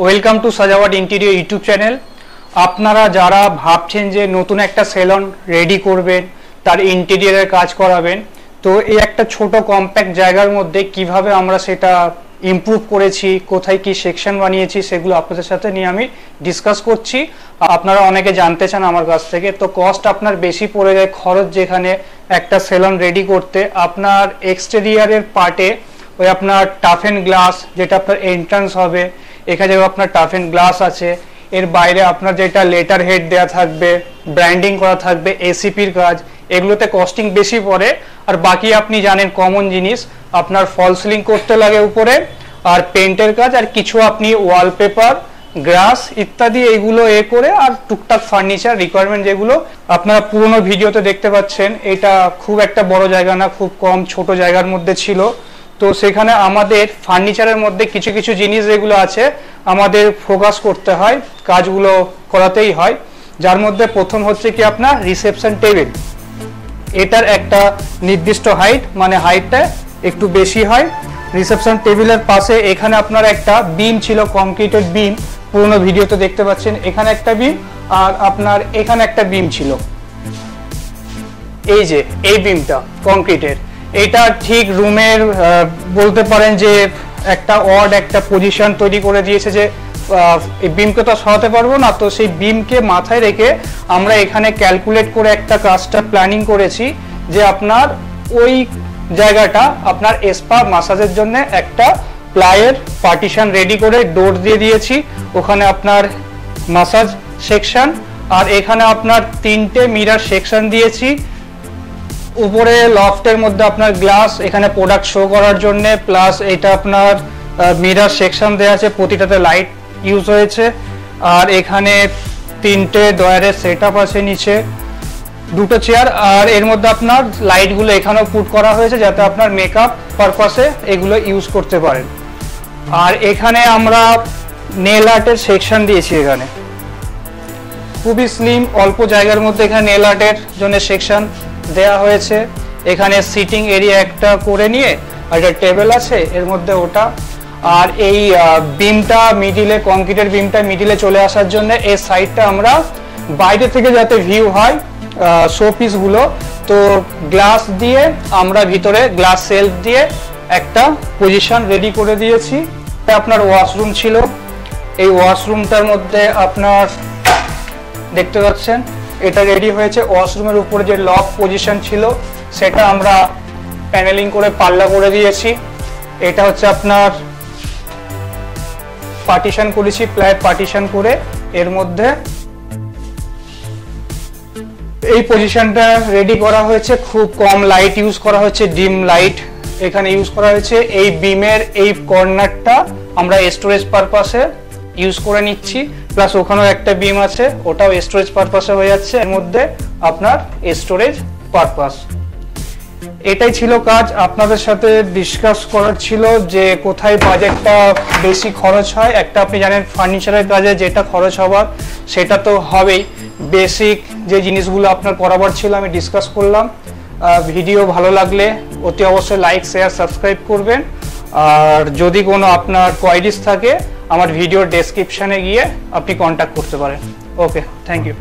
Welcome to Sajawat interior YouTube channel. আপনারা যারা ভাবছেন যে নতুন একটা সেলন রেডি করবেন, তার ইন্টেরিয়রের কাজ করাবেন, তো এই একটা ছোট কম্প্যাক্ট জায়গার মধ্যে কিভাবে আমরা সেটা ইমপ্রুভ করেছি, কোথায় কি সেকশন বানিয়েছি, সেগুলো আপনাদের সাথে নিয়ে আমি ডিসকাস করছি। আপনারা অনেকে জানতে চান আমার কাছ থেকে। তো কস্ট আপনার বেশি পড়ে যায়, খরচ যেখানে একটা সেলন রেডি করতে। আপনার এক্সটেরিয়ারের পার্টে ওই আপনার টাফ এন্ড গ্লাস, যেটা আপনার এন্ট্রান্স হবে, এখানে আপনার টাফ এন্ড গ্লাস আছে। এর বাইরে আপনার যেটা লেটার হেড দেওয়া থাকবে, ব্র্যান্ডিং করা থাকবে, এসিপির কাজ, এগুলোতে কস্টিং বেশি পড়ে। আর বাকি আপনি জানেন কমন জিনিস, আপনার ফল সিলিং করতে লাগে উপরে, আর পেন্টের কাজ, আর কিছু আপনি ওয়ালপেপার, গ্রাস ইত্যাদি এইগুলো করে, আর টুকটাক ফার্নিচার রিকোয়ারমেন্ট যেগুলো আপনারা পুরোনো ভিডিওতে দেখতে পাচ্ছেন। এটা খুব একটা বড় জায়গা না, খুব কম ছোট জায়গার মধ্যে ছিল। তো সেখানে আমাদের ফার্নিচারের মধ্যে কিছু কিছু জিনিস যেগুলো আছে আমাদের ফোকাস করতে হয়, কাজগুলো করাতেই হয়। যার মধ্যে প্রথম হচ্ছে কি আপনার রিসেপশন টেবিল। এটার একটা নির্দিষ্ট হাইট, মানে হাইটটা একটু বেশি হয়। রিসেপশন টেবিলের পাশে এখানে আপনার একটা বিম ছিল, কংক্রিটের বিম, পুরোনো ভিডিওতে দেখতে পাচ্ছেন। এখানে একটা বিম, আর আপনার এখানে একটা বিম ছিল। এই যে এই বিমটা কংক্রিটের, এটা ঠিক রুমের বলতে পারেন যে একটা অড একটা পজিশন তৈরি করে দিয়েছে, যে এই বিমকে তো সরাতে পারবো না। তো সেই বিমকে মাথায় রেখে আমরা এখানে ক্যালকুলেট করে একটা কাজটা প্ল্যানিং করেছি, যে আপনার ওই জায়গাটা আপনার স্পা মাসাজের জন্য একটা প্লাইয়ের পার্টিশন রেডি করে ডোর দিয়ে দিয়েছি। ওখানে আপনার মাসাজ সেকশন, আর এখানে আপনার 3টে মিরার সেকশন দিয়েছি। উপরে লফটের মধ্যে আপনার গ্লাস, এখানে প্রোডাক্ট শো করার জন্য, প্লাস এটা আপনার মিরার সেকশন দেওয়া আছে, প্রতিটাতে লাইট ইউজ হয়েছে। আর এখানে 3টে ডয়ারের সেট আপ আছে, নিচে 2টো চেয়ার, আর এর মধ্যে আপনার লাইটগুলো এখানেও পুট করা হয়েছে যাতে আপনার মেকআপ পারপাসে এগুলো ইউজ করতে পারেন। আর এখানে আমরা নেল আর্টের সেকশন দিয়েছি। এখানে খুবই স্লিম, অল্প জায়গার মধ্যে এখানে নেল আর্টের জন্য সেকশন দেয়া হয়েছে। এখানে সিটিং এরিয়া একটা করে নিয়ে, আর একটা টেবিল আছে এর মধ্যে ওটা। আর এই বিমটা মিডিলে, কংক্রিটের বিমটা মিডিলে চলে আসার জন্য এই সাইডটা আমরা বাইরে থেকে যাতে ভিউ হয় শো পিসগুলো, তো গ্লাস দিয়ে আমরা ভিতরে গ্লাস সেলফ দিয়ে একটা পজিশন রেডি করে দিয়েছি। আপনার ওয়াশরুম ছিল, এই ওয়াশরুমটার মধ্যে আপনার দেখতে পাচ্ছেন এটা রেডি হয়েছে। ওয়াশরুমের উপরে যে লক পজিশন ছিল সেটা আমরা প্যানেলিং করে পাল্লা করে দিয়েছি। এটা হচ্ছে আপনার পার্টিশন করেছি, প্লাই পার্টিশন করে এর মধ্যে এই পজিশনটা রেডি করা হয়েছে। খুব কম লাইট ইউজ করা হয়েছে, ডিম লাইট এখানে ইউজ করা হয়েছে। এই বিমের এই কর্নারটা আমরা স্টোরেজ পারপাসে ইউজ করে নিচ্ছি, প্লাস ওখানেও একটা বিম আছে, ওটাও স্টোরেজ পারপাসে হয়ে যাচ্ছে। এর মধ্যে আপনার স্টোরেজ পারপাস। এটাই ছিল কাজ। আপনাদের সাথে ডিসকাস করার ছিল যে কোথায় বাজেটটা বেশি খরচ হয়। একটা আপনি জানেন ফার্নিচারের কাজে যেটা খরচ হবার সেটা তো হবেই। বেসিক যে জিনিসগুলো আপনার করাবার ছিল আমি ডিসকাস করলাম। ভিডিও ভালো লাগলে অতি অবশ্যই লাইক, শেয়ার, সাবস্ক্রাইব করবেন। আর যদি কোনো আপনার কোয়ারিজ থাকে আমার ভিডিওর ডেসক্রিপশনে গিয়ে আপনি কন্ট্যাক্ট করতে পারেন। ওকে, থ্যাংক ইউ।